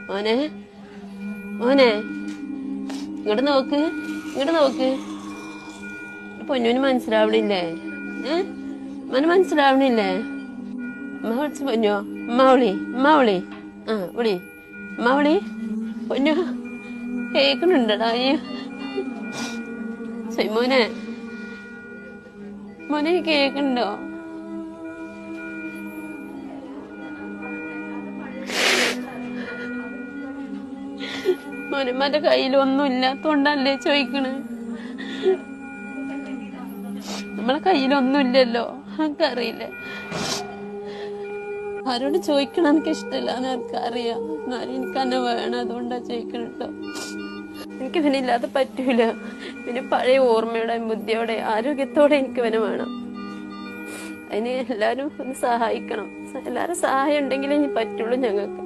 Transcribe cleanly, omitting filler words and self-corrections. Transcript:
മോനെ മോനെ ഇങ്ങോട്ട് നോക്ക്, ഇങ്ങോട്ട് നോക്ക്. പൊന്നൂന് മനസ്സിലാവണില്ലേ? മോന് മനസ്സിലാവണില്ലേ? അമ്മ വിളിച്ച് പൊന്നോ, അമ്മ വിളി. ആ വിളി, അമ്മ വിളി. പൊന്നു കേക്കണുണ്ടടാ ഈ മോനെ, മോനെ കേക്കണ്ടോ? മോനന്മാരുടെ കയ്യിലൊന്നും ഇല്ലാത്തോണ്ടല്ലേ ചോദിക്കണ്? നമ്മളെ കയ്യിലൊന്നും ഇല്ലല്ലോ, എനിക്കറിയില്ല. ആരോട് ചോദിക്കണം എനിക്ക് ഇഷ്ടമല്ല, എനിക്കറിയാം. എന്നാലും എനിക്ക് തന്നെ വേണം, അതുകൊണ്ടാ ചോദിക്കണം കേട്ടോ. എനിക്ക് ഇവനില്ലാതെ പറ്റൂല. പിന്നെ പഴയ ഓർമ്മയോടെ, ബുദ്ധിയോടെ, ആരോഗ്യത്തോടെ എനിക്ക് ഇവനെ വേണം. അതിന് എല്ലാരും ഒന്ന് സഹായിക്കണം. എല്ലാരും സഹായം ഉണ്ടെങ്കിലേ ഇനി പറ്റുള്ളൂ ഞങ്ങൾക്ക്.